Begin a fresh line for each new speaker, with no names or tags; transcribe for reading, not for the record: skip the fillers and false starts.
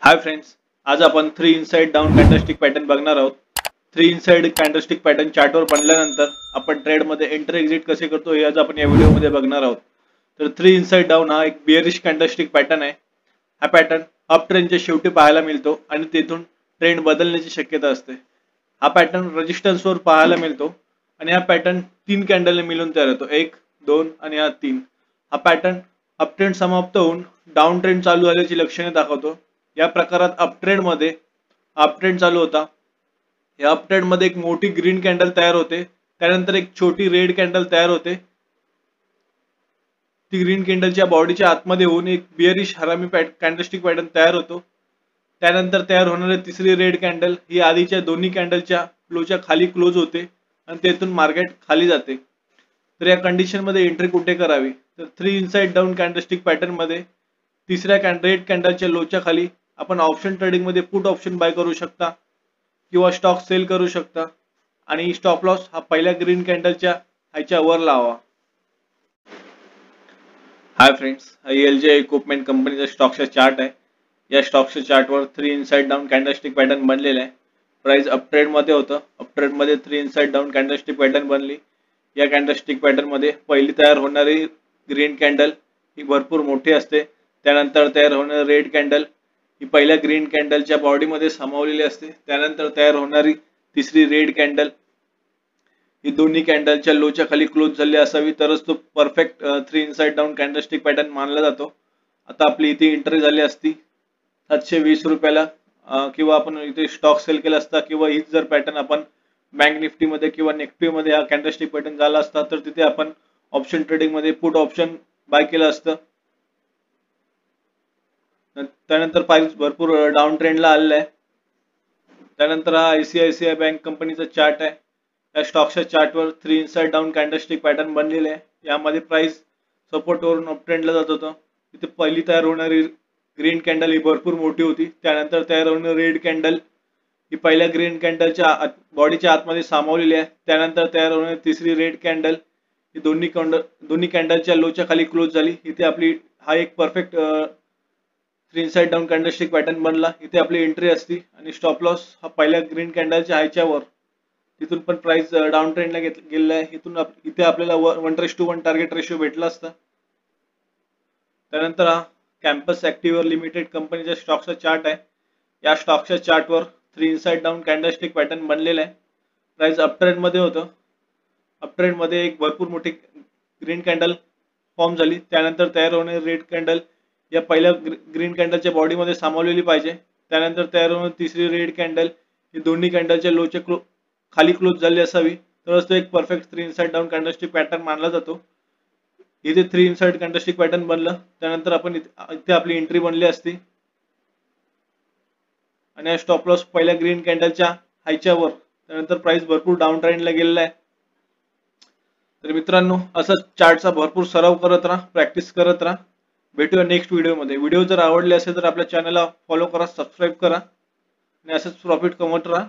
Hi friends, आज आपण 3 inside down candlestick pattern बघणार आहोत। 3 इनसाइड कॅन्डलस्टिक पॅटर्न चार्टवर बनल्यानंतर आपण ट्रेडमध्ये एंटर एक्झिट कसे करतो हे आज आपण या व्हिडिओमध्ये बघणार आहोत। तर 3 इनसाइड डाऊन हा एक बिअरिश कॅन्डलस्टिक पॅटर्न आहे। हा पॅटर्न अप ट्रेंडच्या शेवटी पाहायला मिळतो आणि तेथून ट्रेंड बदलण्याची शक्यता असते। हा पॅटर्न रेजिस्टन्सवर पाहायला मिळतो आणि हा पॅटर्न 3 कॅन्डलने मिळून तयार होतो, 1, 2 आणि हा 3। हा पॅटर्न अप ट्रेंड समाप्त होऊन डाऊन ट्रेंड चालू झाल्याची लक्षणे दाखवतो। या प्रकारात अप ट्रेंड चालू होता। या अप ट्रेंड मध्ये एक मोठी ग्रीन कॅन्डल तयार होते, त्यानंतर एक छोटी रेड कॅन्डल तयार होते। ती ग्रीन कॅन्डलच्या बॉडीच्या आतमध्ये होऊन एक बिअरिश हरामी कॅन्डलस्टिक पॅटर्न तयार होतो। त्यानंतर तयार होणारी तिसरी रेड कॅन्डल ही आधीच्या दोन्ही कॅन्डलच्या क्लोजच्या खाली क्लोज होते आणि तेथून मार्केट खाली जाते। तर या कंडिशन मध्ये एंट्री कुठे करावी? तर 3 इनसाइड डाऊन कॅन्डलस्टिक पॅटर्न मध्ये तिसऱ्या रेड कॅन्डलच्या लोच्या खाली आपण ऑप्शन ट्रेडिंग मध्ये पुट ऑप्शन बाय करू शकता किंवा स्टॉक सेल करू शकता आणि स्टॉप लॉस हा पहिल्या ग्रीन कॅन्डलच्या ह्याच्या वर लावा। हाय फ्रेंड्स, हा एलजे इक्विपमेंट कंपनीचा स्टॉकचा चार्ट आहे। या स्टॉकच्या चार्टवर 3 इनसाइड डाऊन कॅन्डलस्टिक पॅटर्न बनलेला आहे। प्राइस अप ट्रेंड मध्ये होतं, अप ट्रेंड मध्ये 3 इनसाइड डाऊन कॅन्डलस्टिक पॅटर्न बनली। या कॅन्डलस्टिक पॅटर्न मध्ये पहिली तयार होणारी ग्रीन कॅन्डल ही भरपूर मोठी असते। त्यानंतर तयार होणारी रेड कॅन्डल ही पहिल्या ग्रीन कॅन्डलच्या बॉडीमध्ये सामावलेली असते। त्यानंतर तयार होणारी तिसरी रेड कॅन्डल ही दोन्ही कॅन्डलच्या लोच्या खाली क्लोज झाली असावी, तरच तो perfect 3 inside down candlestick pattern मानला जातो। आता आपली इथे एंट्री झाली असती 720 रुपयाला, किंवा आपण इथे स्टॉक सेल केला असता किंवा हीच जर पॅटर्न आपण बँक निफ्टी मध्ये किंवा निफ्टी मध्ये हा कॅन्डलस्टिक पॅटर्न झाला असता तर तिथे आपण ऑप्शन ट्रेडिंग मध्ये पुट ऑप्शन बाय केलं असतं। त्यानंतर प्राइस भरपूर डाऊन ट्रेंडला आलेला आहे। त्यानंतर हा आयसीआयसीआय बँक कंपनीचा चार्ट आहे। या स्टॉकच्या चार्टवर 3 इनसाइड डाऊन कॅन्डलस्टिक पॅटर्न बनलेले आहे। यामध्ये प्राइस सपोर्ट वरून अप ट्रेंडला जात होतं। इथे पहिली तयार होणारी ग्रीन कॅन्डल ही भरपूर मोठी होती। त्यानंतर तयार होणारी रेड कॅन्डल ही पहिल्या ग्रीन कॅन्डलच्या बॉडीच्या आतमध्ये सामावलेली आहे। त्यानंतर तयार होणारी तिसरी रेड कॅन्डल ही दोन्ही कॅन्डलच्या लोच्या खाली क्लोज झाली। इथे आपली हा एक perfect 3 inside down candlestick pattern बनला। इथे आपली एंट्री असती आणि स्टॉप लॉस हा पहिल्या ग्रीन कॅन्डलच्या हायच्या वर, तिथून पण प्राइस डाऊन ट्रेंडला गेलेला आहे। इथे आपल्याला 1:1 टार्गेट रेशो भेटला असता। त्यानंतर हा कॅम्पस ॲक्टिव्हर लिमिटेड कंपनीच्या स्टॉकचा चार्ट आहे। या स्टॉकच्या चार्टवर 3 इनसाइड डाऊन कॅन्डलस्टिक पॅटर्न बनलेला आहे। प्राइस अप ट्रेंड मध्ये होतं। अप ट्रेंड मध्ये एक भरपूर मोठी ग्रीन कॅन्डल फॉर्म झाली। त्यानंतर तयार होणारी रेड कॅन्डल या पहिल्या ग्रीन कॅन्डलच्या बॉडीमध्ये सामावलेली पाहिजे। त्यानंतर तयार होणारी तिसरी रेड कॅन्डल ही दोन्ही कॅन्डलच्या लोच्या खाली क्लोज झाली असावी, तरच तो एक perfect 3 inside down candlestick pattern मानला जातो। इथे 3 इनसाइड कॅन्डलस्टिक पॅटर्न बनलं, त्यानंतर आपण इथे आपली एंट्री बनली असती आणि स्टॉप लॉस पहिल्या ग्रीन कॅन्डलच्या हायच्या वर, त्यानंतर प्राइस भरपूर डाऊन ट्रेंडला गेलेला आहे। तर मित्रांनो, असंच चार्टचा भरपूर सराव करत राहा, प्रॅक्टिस करत राहा। भेटूया नेक्स्ट व्हिडिओमध्ये। व्हिडिओ जर आवडले असेल तर आपल्या चॅनलला फॉलो करा, सबस्क्राईब करा आणि असंच प्रॉफिट कमवत राहा।